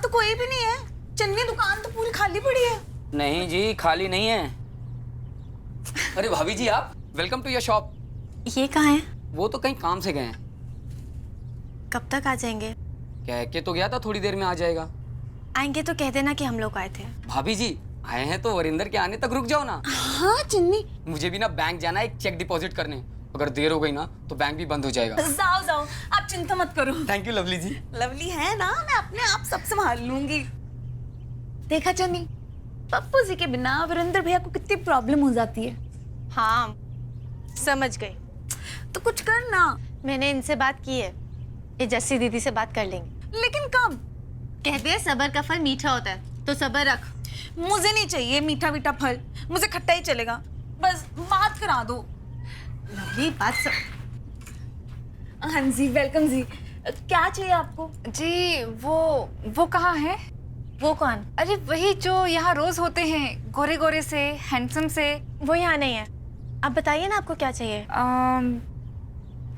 तो कोई भी नहीं है। चन्नी दुकान तो पूरी खाली पड़ी है। नहीं जी, खाली नहीं है। अरे भाभी जी, आप वेलकम टू योर शॉप। ये कहाँ है? वो तो कहीं काम से गए हैं। कब तक आ जाएंगे? कह के तो गया था थोड़ी देर में आ जाएगा। आएंगे तो कह देना कि हम लोग आए थे। भाभी जी, आए हैं तो वरिंदर के आने तक रुक जाओ ना। हाँ चन्नी, मुझे भी ना बैंक जाना है एक चेक डिपॉजिट करने। अगर देर हो गई ना तो बैंक भी बंद हो जाएगा। जाओ जाओ, आप चिंता मत करो। Thank you Lovely ji. लवली है ना, मैं अपने आप सब संभाल लूंगी। देखा चन्नी, पप्पू जी के बिना वीरेंद्र भैया को कितनी प्रॉब्लम हो जाती है। हाँ, समझ गई। तो कुछ कर ना। मैंने इनसे बात की है, ये जस्सी दीदी से बात कर लेंगे। लेकिन कब? कहते हैं सब्र का फल मीठा होता है, तो सब्र रख। मुझे नहीं चाहिए मीठा मीठा फल, मुझे खट्टा ही चलेगा। बस बात करा दो। लवली, बात हाँ जी, वेलकम जी। क्या चाहिए आपको? जी, वो कहाँ है? वो कौन? अरे वही जो यहाँ रोज होते हैं, गोरे गोरे से, हैंडसम से। वो यहाँ नहीं है। आप बताइए ना, आपको क्या चाहिए?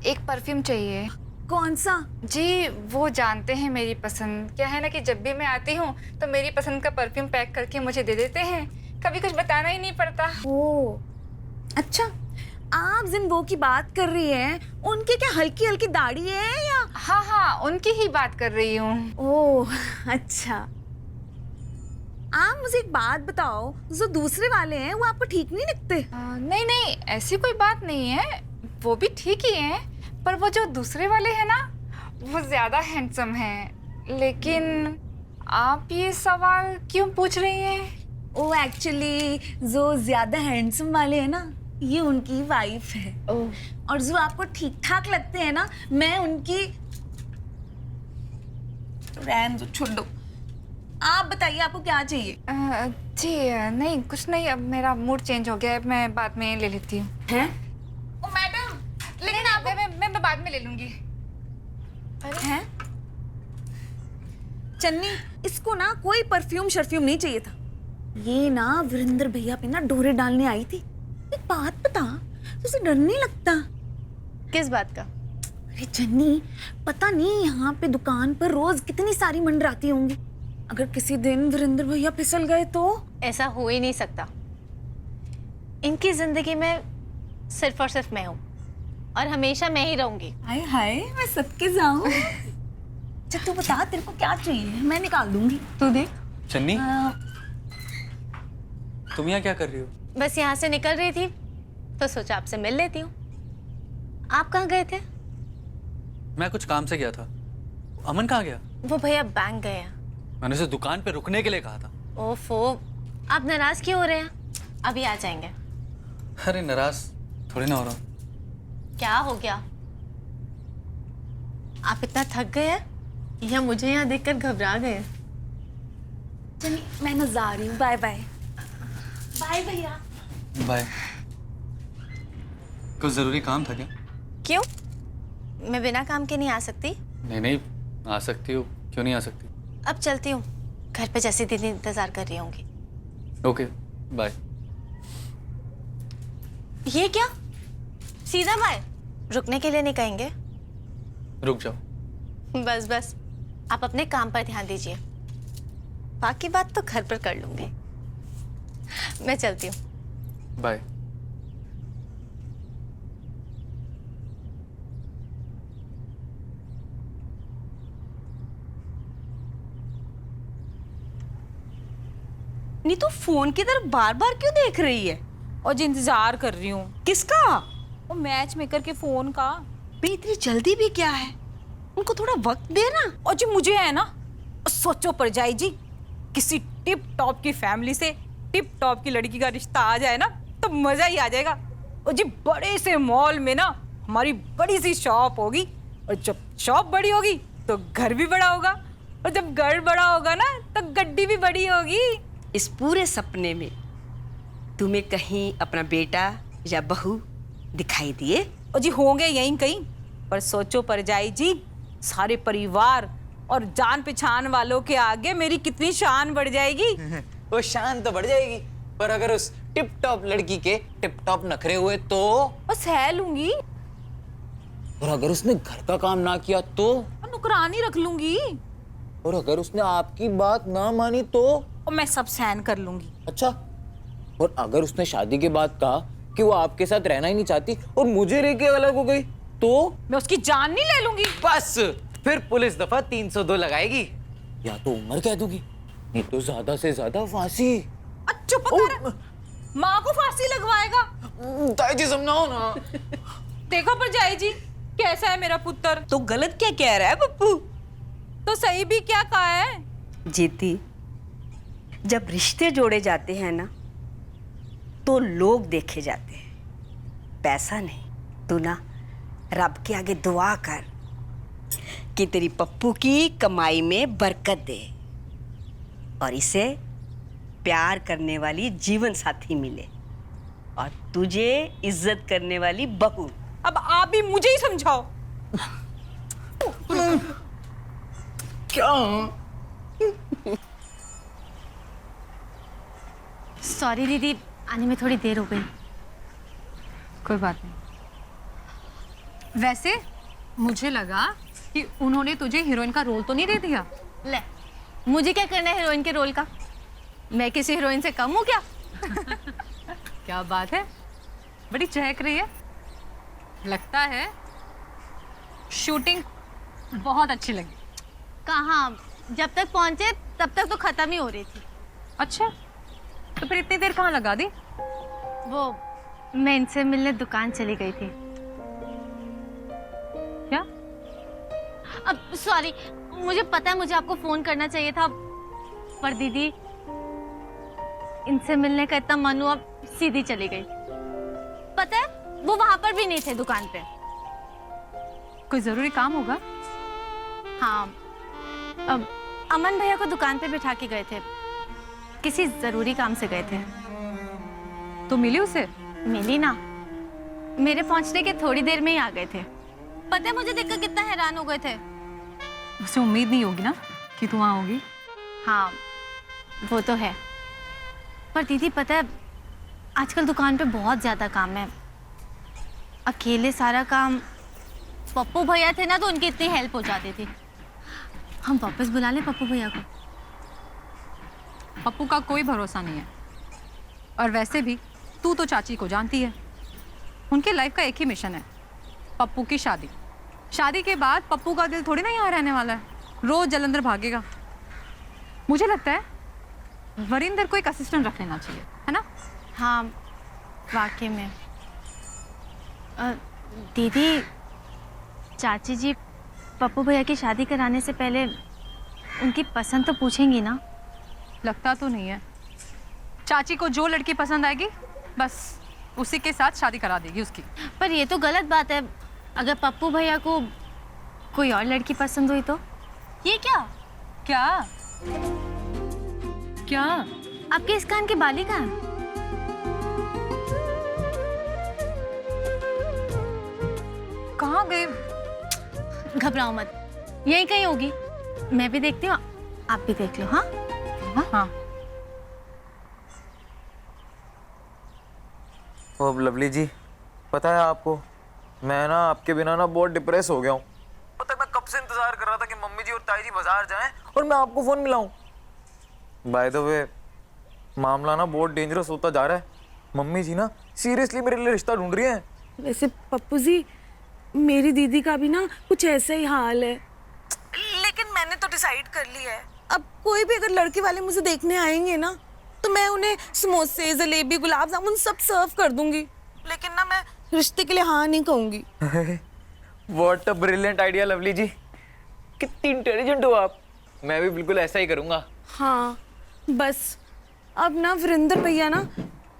एक परफ्यूम चाहिए। कौन सा? जी, वो जानते हैं मेरी पसंद। क्या है ना कि जब भी मैं आती हूँ तो मेरी पसंद का परफ्यूम पैक करके मुझे दे देते हैं। कभी कुछ बताना ही नहीं पड़ता। ओ, अच्छा। आप जिन वो की बात कर रही हैं, उनकी क्या हल्की हल्की दाढ़ी है या? हाँ हाँ, उनकी ही बात कर रही हूँ। ओह, अच्छा। आप मुझे एक बात बताओ, जो दूसरे वाले हैं वो आपको ठीक नहीं लगते? नहीं नहीं, ऐसी कोई बात नहीं है, वो भी ठीक ही हैं। पर वो जो दूसरे वाले हैं ना, वो ज्यादा हैंडसम हैं। लेकिन आप ये सवाल क्यों पूछ रही हैं? ओ, एक्चुअली जो ज्यादा हैंडसम वाले हैं ना, ये उनकी वाइफ है। और जो आपको ठीक ठाक लगते हैं ना, मैं उनकी। रहने दो, छोड़ दो। आप बताइए, आपको क्या चाहिए? जी नहीं, कुछ नहीं। अब मेरा मूड चेंज हो गया है, मैं बाद में ले लेती हूँ। हैं? ओ मैडम, लेकिन आप मैं बाद में ले लूंगी। हैं? चन्नी, इसको ना कोई परफ्यूम शर्फ्यूम नहीं चाहिए था। ये ना वीरेंद्र भैया पे ना डोरे डालने आई थी। एक बात बता, तुझे डर नहीं लगता? किस बात का? अरे चन्नी, पता नहीं यहाँ पे दुकान पर रोज कितनी सारी मंडराती होंगी। अगर किसी दिन वीरेंद्र भैया फिसल गए तो? ऐसा हो ही नहीं सकता। इनकी जिंदगी में सिर्फ और सिर्फ मैं हूँ, और हमेशा मैं ही रहूंगी। हाय हाय, मैं सबके जाऊँ। अच्छा तू बता, तेरे को क्या चाहिए, मैं निकाल दूंगी। तू देख। चन्नी, तुम यहाँ क्या कर रही हो? बस यहाँ से निकल रही थी तो सोचा आपसे मिल लेती हूँ। आप कहाँ गए थे? मैं कुछ काम से गया था। अमन कहाँ गया? वो भैया बैंक गए हैं। मैंने उसे दुकान पे रुकने के लिए कहा था। ओफो, आप नाराज क्यों हो रहे हैं? अभी आ जाएंगे। अरे नाराज थोड़ी ना हो रहा हूँ। क्या हो गया? आप इतना थक गए हैं या मुझे यहाँ देखकर घबरा गए? चन्नी, मैं ना जा रही हूँ। Bye bye. बाय भैया। बाय। कुछ जरूरी काम था क्या? क्यों? मैं बिना काम के नहीं आ सकती? नहीं नहीं, आ सकती हो, क्यों नहीं आ सकती? अब चलती हूँ, घर पे जैसी दीदी इंतजार कर रही होंगी। Okay, bye. ये क्या? सीधा बाय? रुकने के लिए नहीं कहेंगे? रुक जाओ। बस बस, आप अपने काम पर ध्यान दीजिए, बाकी बात तो घर पर कर लूंगी। मैं चलती हूँ। बाय। नहीं तो फोन की तरफ बार बार क्यों देख रही है? और जो इंतजार कर रही हूँ। किसका? वो मैच मेकर के फोन का। बे इतनी जल्दी भी क्या है? उनको थोड़ा वक्त देना। और जो मुझे है ना, सोचो पर जाए जी, किसी टिप टॉप की फैमिली से टिप टॉप की लड़की का रिश्ता आ जाए ना तो मजा ही आ जाएगा। और जी बड़े से मॉल में ना हमारी बड़ी सी शॉप होगी, और जब शॉप बड़ी होगी तो घर भी बड़ा होगा, और जब घर बड़ा होगा ना तो गड्डी भी बड़ी होगी। इस पूरे सपने में तुम्हें कहीं अपना बेटा या बहू दिखाई दिए? और जी होंगे यहीं कहीं, पर सोचो पर जाए जी, सारे परिवार और जान पहचान वालों के आगे मेरी कितनी शान बढ़ जाएगी। वो शान तो बढ़ जाएगी, पर अगर उस टिप टॉप लड़की के टिप टॉप नखरे हुए तो? बस सह लूंगी। और अगर उसने घर का काम ना किया तो? नुकरानी रख लूंगी। और अगर उसने आपकी बात ना मानी तो? और मैं सब सहन कर लूंगी। अच्छा, और अगर उसने शादी के बाद कहा कि वो आपके साथ रहना ही नहीं चाहती और मुझे लेके अलग हो गई तो? मैं उसकी जान नहीं ले लूंगी। बस फिर पुलिस दफा 302 लगाएगी, या तो उम्र कह दूंगी, नहीं तो ज्यादा से ज्यादा फांसी। चुप कर, माँ को फांसी लगवाएगा। ताई जी समझाओ ना। देखो परजाई जी, कैसा है मेरा पुत्र। तो गलत क्या कह रहा है पप्पू? तो सही भी क्या कहा है। जीती, जब रिश्ते जोड़े जाते हैं ना तो लोग देखे जाते हैं, पैसा नहीं। तू ना रब के आगे दुआ कर कि तेरी पप्पू की कमाई में बरकत दे और इसे प्यार करने वाली जीवन साथी मिले और तुझे इज्जत करने वाली बहू। अब आप भी मुझे ही समझाओ। क्या? सॉरी दीदी, आने में थोड़ी देर हो गई। कोई बात नहीं। वैसे मुझे लगा कि उन्होंने तुझे हीरोइन का रोल तो नहीं दे दिया। ले, मुझे क्या करना है हीरोइन के रोल का? मैं किसी हीरोइन से कम हूँ क्या? क्या बात है, बड़ी चहक रही है। लगता है शूटिंग बहुत अच्छी लगी। कहाँ, जब तक पहुंचे तब तक तो खत्म ही हो रही थी। अच्छा, तो फिर इतनी देर कहाँ लगा दी? वो मैं इनसे मिलने दुकान चली गई थी। क्या? अब सॉरी, मुझे पता है मुझे आपको फोन करना चाहिए था, पर दीदी इनसे मिलने का इतना मन हुआ, सीधी चली गई। पता है वो वहां पर भी नहीं थे दुकान पे। कोई जरूरी काम होगा? हाँ, अब अमन भैया को दुकान पे बिठा के गए थे, किसी जरूरी काम से गए थे। तो मिली उसे? मिली ना, मेरे पहुंचने के थोड़ी देर में ही आ गए थे। पता है मुझे देखकर कितना हैरान हो गए थे। उसे उम्मीद नहीं होगी ना कि तू वहां होगी। हाँ वो तो है, पर दीदी पता है आजकल दुकान पे बहुत ज्यादा काम है। अकेले सारा काम, पप्पू भैया थे ना तो उनकी इतनी हेल्प हो जाती थी। हम वापस बुला लें पप्पू भैया को? पप्पू का कोई भरोसा नहीं है। और वैसे भी तू तो चाची को जानती है, उनके लाइफ का एक ही मिशन है, पप्पू की शादी। शादी के बाद पप्पू का दिल थोड़ी ना यहाँ रहने वाला है, रोज जलंधर भागेगा। मुझे लगता है वरिंदर को एक असिस्टेंट रख लेना चाहिए, है ना? हाँ वाकई में। दीदी, चाची जी पप्पू भैया की शादी कराने से पहले उनकी पसंद तो पूछेंगी ना? लगता तो नहीं है। चाची को जो लड़की पसंद आएगी बस उसी के साथ शादी करा देगी उसकी। पर ये तो गलत बात है, अगर पप्पू भैया को कोई और लड़की पसंद हुई तो? ये क्या? क्या क्या? आपके इस कान की बाली कहाँ है? कहाँ गए? घबराओ मत, यहीं कहीं होगी। मैं भी देखती हूँ, आप भी देख लो। हाँ हाँ। अब लवली जी, पता है आपको, मैं ना आपके बिना ना बहुत डिप्रेस हो गया हूँ। पता है मैं कब से इंतजार कर रहा था कि मम्मी जी और ताई जी बाजार जाएं और मैं आपको फोन मिलाऊं। बाय द वे, मामला ना बहुत डेंजरस होता जा रहा है। मम्मी जी ना सीरियसली मेरे लिए रिश्ता ढूंढ रही हैं। वैसे पप्पू जी, मेरी दीदी का भी ना कुछ ऐसा ही हाल है, लेकिन मैंने तो डिसाइड कर लिया है, अब कोई भी अगर लड़के वाले मुझे देखने आएंगे ना तो मैं उन्हें समोसे, जलेबी, गुलाब जामुन सब सर्व कर दूंगी, लेकिन ना मैं रिश्ते के लिए हाँ नहीं कहूंगी। What a brilliant idea lovely जी, कितनी इंटेलिजेंट हो आप। मैं भी बिल्कुल ऐसा ही करूंगा। हाँ बस अब ना वीरेंद्र भैया ना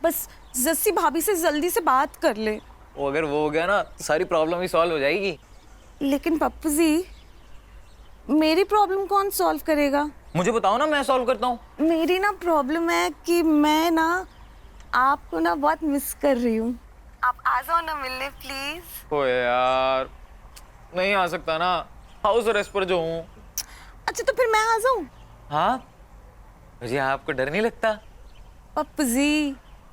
बस जस्सी भाभी से जल्दी से बात कर ले। वो अगर वो हो गया ना तो सारी प्रॉब्लम ही सॉल्व हो जाएगी। लेकिन पप्पू जी, मेरी प्रॉब्लम कौन सॉल्व करेगा? मुझे बताओ ना, मैं सॉल्व करता हूँ। मेरी ना प्रॉब्लम है कि मैं ना आपको ना बहुत मिस कर रही हूँ। आप आ जाओ ना मिलने प्लीज। ओ यार, नहीं आ सकता ना, हाउस अरेस्ट पर जो हूँ। अच्छा तो फिर मैं आ जाऊँ? हाँ, मुझे आपको डर नहीं लगता? पप्पू जी,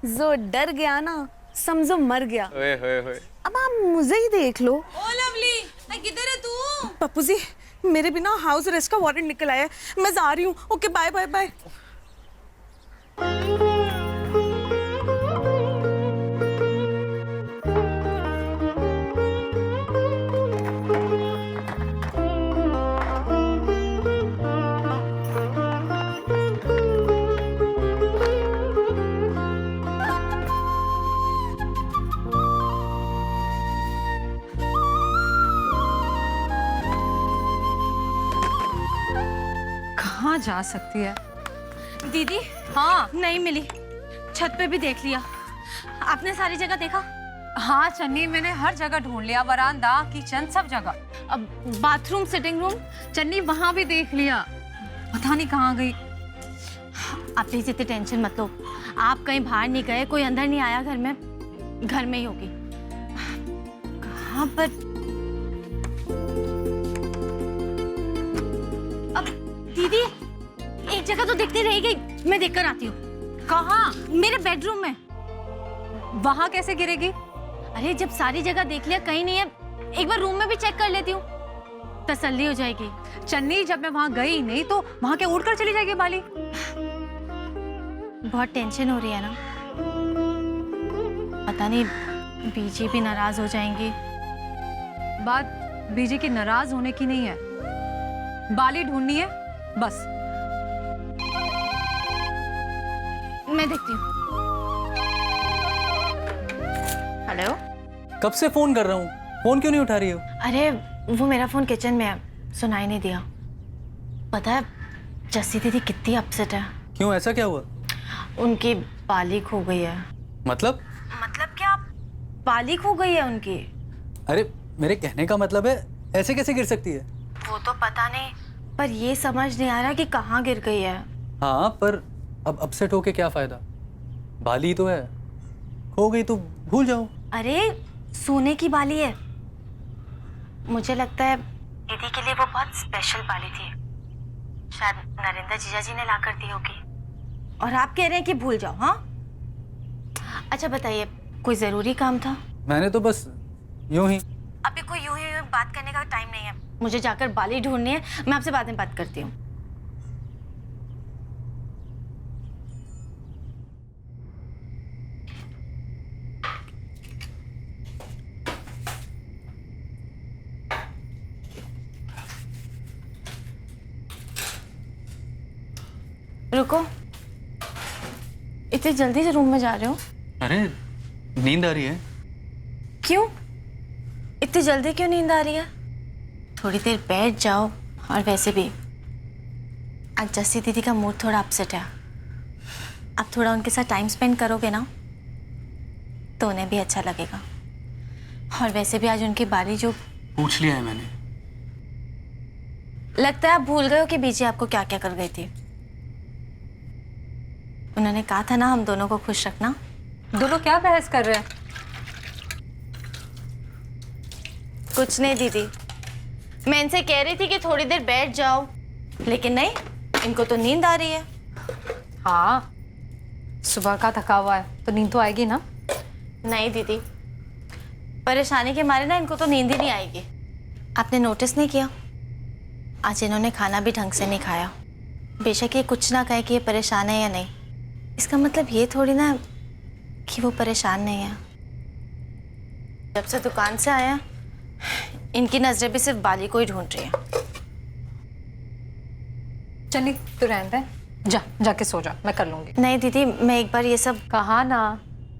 जो डर गया ना समझो मर गया। ओए होए होए। अब आप मुझे ही देख लो। ओ लवली, किधर है तू? पप्पू जी, मेरे बिना हाउस अरेस्ट का वारंट निकल आया है। मैं जा रही हूँ। Okay bye bye bye. कहाँ जा सकती है? दीदी हाँ नहीं मिली, छत पे भी देख लिया। आपने सारी जगह देखा? हाँ चन्नी, मैंने हर जगह ढूंढ लिया, वरांदा, किचन, सब जगह। अब बाथरूम, सिटिंग रूम, चन्नी वहां भी देख लिया, पता नहीं कहाँ गई। आप प्लीज इतनी टेंशन मत लो। आप कहीं बाहर नहीं गए, कोई अंदर नहीं आया घर में? घर में ही होगी। कहाँ पर? अब दीदी एक जगह तो दिखती रह गई, मैं देखकर आती हूँ। कहाँ? मेरे बेडरूम में। वहां कैसे गिरेगी? अरे जब सारी जगह देख लिया कहीं नहीं है, एक बार रूम में भी चेक कर लेती हूँ, तसल्ली हो जाएगी। चन्नी जब मैं वहां गई नहीं तो वहां के उड़कर चली जाएगी बाली। बहुत टेंशन हो रही है ना, पता नहीं बीजी भी नाराज हो जाएंगी। बात बीजी की नाराज होने की नहीं है, बाली ढूंढनी है बस। मैं देखती हूँ। हेलो। कब से फोन कर रहा हूँ, फोन क्यों नहीं उठा रही हो? अरे वो मेरा फोन किचन में है, सुनाई नहीं दिया। पता है जस्सी दीदी कितनी अपसेट है। क्यों, ऐसा क्या हुआ? उनकी बाली खो गई है। मतलब क्या? बाली खो गई है उनकी। अरे मेरे कहने का मतलब है ऐसे कैसे गिर सकती है? वो तो पता नहीं, पर ये समझ नहीं आ रहा कि कहाँ गिर गई है। हाँ पर अब अपसेट होके क्या फायदा, बाली तो है, खो गई तो भूल जाओ। अरे सोने की बाली है, मुझे लगता है दीदी के लिए वो बहुत स्पेशल बाली थी, शायद नरेंद्र जीजा जी ने ला कर दी होगी। और आप कह रहे हैं कि भूल जाओ? हाँ अच्छा बताइए, कोई जरूरी काम था? मैंने तो बस यूं ही। अभी कोई यूं ही बात करने का टाइम नहीं है, मुझे जाकर बाली ढूंढनी है। मैं आपसे बाद में बात करती हूँ। रुको, इतनी जल्दी से रूम में जा रहे हो? अरे नींद आ रही है। क्यों? इतनी जल्दी क्यों नींद आ रही है? थोड़ी देर बैठ जाओ। और वैसे भी आज जस्सी दीदी का मूड थोड़ा अपसेट है, आप थोड़ा उनके साथ टाइम स्पेंड करोगे ना तो उन्हें भी अच्छा लगेगा। और वैसे भी आज उनकी बारी जो पूछ लिया है मैंने। लगता है आप भूल गए हो कि बीजी आपको क्या क्या कर गई थी। उन्होंने कहा था ना हम दोनों को खुश रखना। दोनों क्या बहस कर रहे हैं? कुछ नहीं दीदी, मैं इनसे कह रही थी कि थोड़ी देर बैठ जाओ, लेकिन नहीं, इनको तो नींद आ रही है। हाँ सुबह का थका हुआ है तो नींद तो आएगी ना। नहीं दीदी, परेशानी के मारे ना इनको तो नींद ही नहीं आएगी। आपने नोटिस नहीं किया, आज इन्होंने खाना भी ढंग से नहीं खाया। बेशक ये कुछ ना कहे कि ये परेशान है या नहीं, इसका मतलब ये थोड़ी ना कि वो परेशान नहीं है। जब से दुकान से आया इनकी नजरें भी सिर्फ बाली को ही ढूंढ रही है। चन्नी तू रहने दे, जाके सो जा, मैं कर लूंगी। नहीं दीदी, मैं एक बार ये सब कहा ना,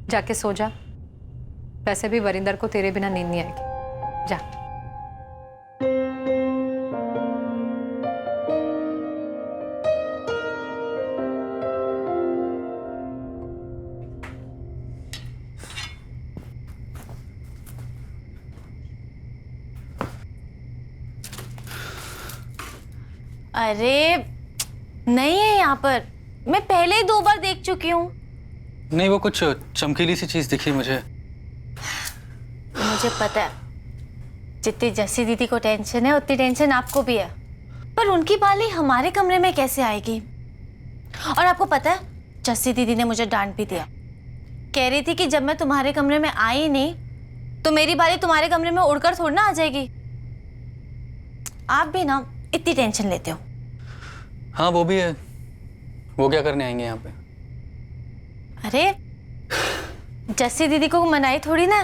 जाके सो जा। वैसे भी वरिंदर को तेरे बिना नींद नहीं आएगी, जा। अरे नहीं है यहाँ पर, मैं पहले ही 2 बार देख चुकी हूँ। नहीं, वो कुछ चमकीली सी चीज दिखी मुझे। मुझे पता है जितनी जस्सी दीदी को टेंशन है उतनी टेंशन आपको भी है, पर उनकी बाली हमारे कमरे में कैसे आएगी? और आपको पता है जस्सी दीदी ने मुझे डांट भी दिया, कह रही थी कि जब मैं तुम्हारे कमरे में आई नहीं तो मेरी बाली तुम्हारे कमरे में उड़कर थोड़ी ना आ जाएगी। आप भी ना इतनी टेंशन लेते हो? हाँ वो भी है, वो क्या करने आएंगे यहाँ पे? अरे जस्सी दीदी को मनाई थोड़ी ना,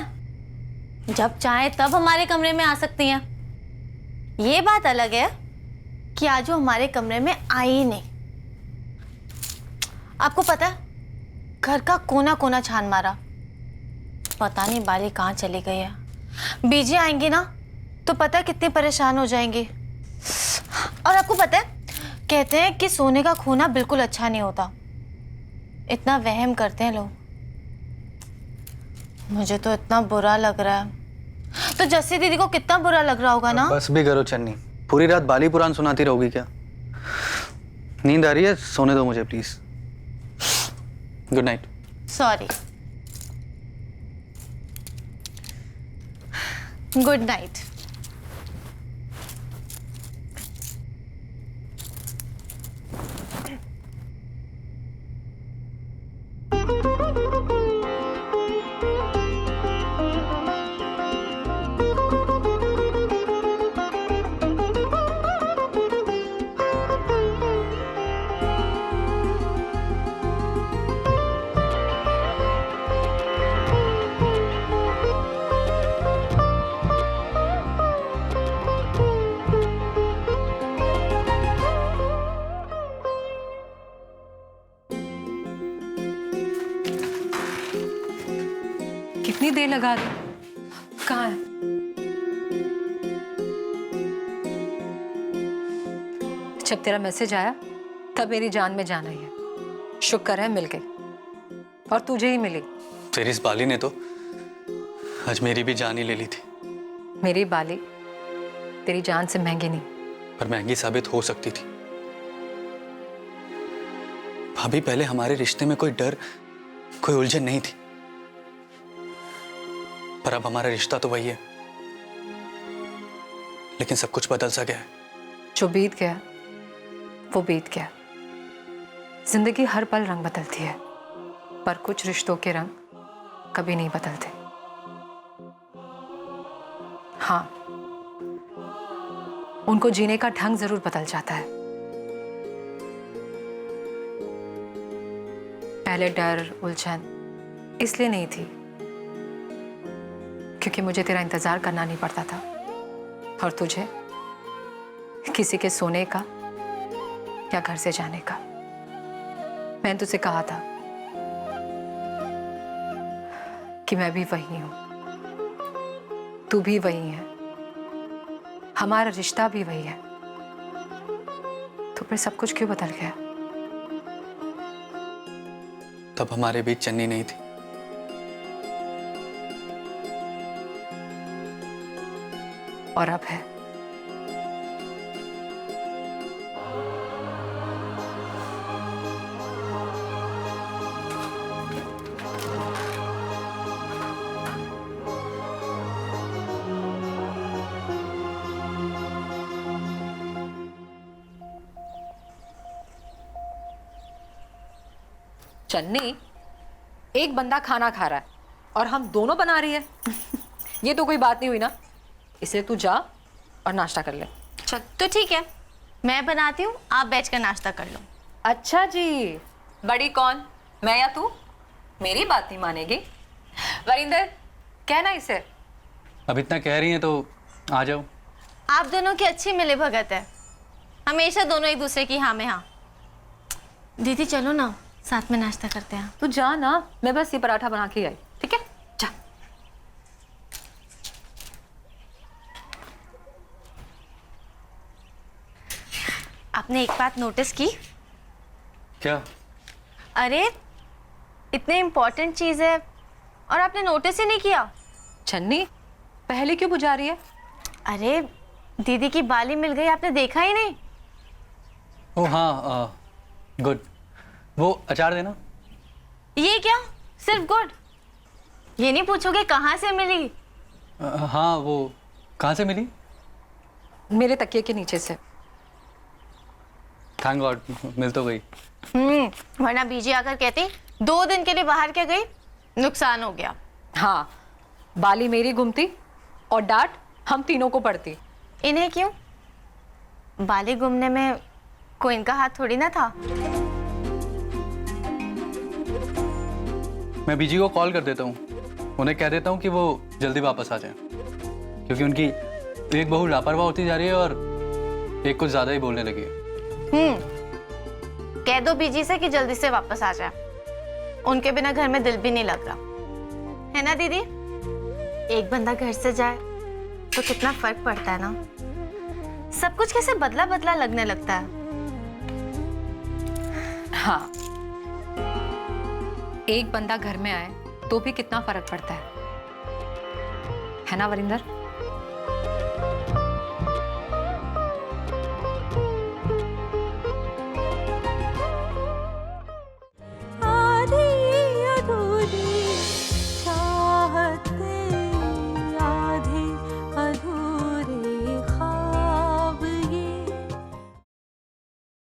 जब चाहे तब हमारे कमरे में आ सकती हैं। ये बात अलग है कि आज वो हमारे कमरे में आई ही नहीं। आपको पता है, घर का कोना कोना छान मारा, पता नहीं बाली कहाँ चली गई है। बीजी आएंगी ना तो पता है कितने परेशान हो जाएंगे। और आपको पता है, कहते हैं कि सोने का खोना बिल्कुल अच्छा नहीं होता, इतना वहम करते हैं लोग। मुझे तो इतना बुरा लग रहा है, तो जस्सी दीदी को कितना बुरा लग रहा होगा ना। बस भी करो चन्नी, पूरी रात बाली पुराण सुनाती रहोगी क्या? नींद आ रही है, सोने दो मुझे please. Good night. Sorry, good night. कितनी देर लगा दी? कहाँ है? जब तेरा मैसेज आया तब मेरी जान में जान आई है। शुक्र है मिल गई, और तुझे ही मिली। तेरी इस बाली ने तो आज मेरी भी जान ही ले ली थी। मेरी बाली तेरी जान से महंगी नहीं। पर महंगी साबित हो सकती थी। भाभी, पहले हमारे रिश्ते में कोई डर, कोई उलझन नहीं थी, पर अब हमारा रिश्ता तो वही है, लेकिन सब कुछ बदल सा गया है। जो बीत गया वो बीत गया। जिंदगी हर पल रंग बदलती है, पर कुछ रिश्तों के रंग कभी नहीं बदलते। हाँ, उनको जीने का ढंग जरूर बदल जाता है। पहले डर, उलझन इसलिए नहीं थी क्योंकि मुझे तेरा इंतजार करना नहीं पड़ता था, और तुझे किसी के सोने का या घर से जाने का। मैंने तुझसे कहा था कि मैं भी वही हूं, तू भी वही है, हमारा रिश्ता भी वही है। तो फिर सब कुछ क्यों बदल गया? तब हमारे बीच चन्नी नहीं थी। और अब है। चन्नी, एक बंदा खाना खा रहा है और हम दोनों बना रही है। ये तो कोई बात नहीं हुई ना। इसलिए तू जा और नाश्ता कर ले। चल तो ठीक है, मैं बनाती हूँ, आप बैठकर नाश्ता कर लो। अच्छा जी, बड़ी कौन, मैं या तू? मेरी बात नहीं मानेगी। वरिंदर, कहना इसे। अब इतना कह रही हैं तो आ जाओ। आप दोनों की अच्छी मिले भगत है, हमेशा दोनों एक दूसरे की हाँ में हाँ। दीदी चलो ना, साथ में नाश्ता करते हैं। तू जा ना, मैं बस ये पराठा बना के आई। ठीक है, जा। आपने एक बात नोटिस की? क्या? अरे इतने इम्पोर्टेंट चीज है और आपने नोटिस ही नहीं किया। चन्नी, पहले क्यों बुझा रही है? अरे दीदी की बाली मिल गई, आपने देखा ही नहीं? ओह हाँ, गुड। वो अचार देना। ये क्या, सिर्फ गुड? ये नहीं पूछोगे कहाँ से मिली? हाँ, वो कहाँ से मिली? मेरे तकिए के नीचे से। थैंक गॉड, मिल तो गई। वरना बीजी आकर कहती 2 दिन के लिए बाहर क्या गई, नुकसान हो गया। हाँ, बाली मेरी घूमती और डांट हम तीनों को पड़ती। इन्हें क्यों? बाली घूमने में कोई इनका हाथ थोड़ी ना था। मैं बीजी को कॉल कर देता हूँ, उन्हें कह देता हूँ कि वो जल्दी वापस आ जाए, क्योंकि उनकी एक बहू लापरवाह होती जा रही है और एक कुछ ज्यादा ही बोलने लगी है। कह दो बीजी से कि जल्दी से वापस आ जाए, उनके बिना घर में दिल भी नहीं लग रहा है ना दीदी। एक बंदा घर से जाए तो कितना फर्क पड़ता है ना, सब कुछ कैसे बदला बदला लगने लगता है। हाँ, एक बंदा घर में आए तो भी कितना फर्क पड़ता है ना वरिंदर?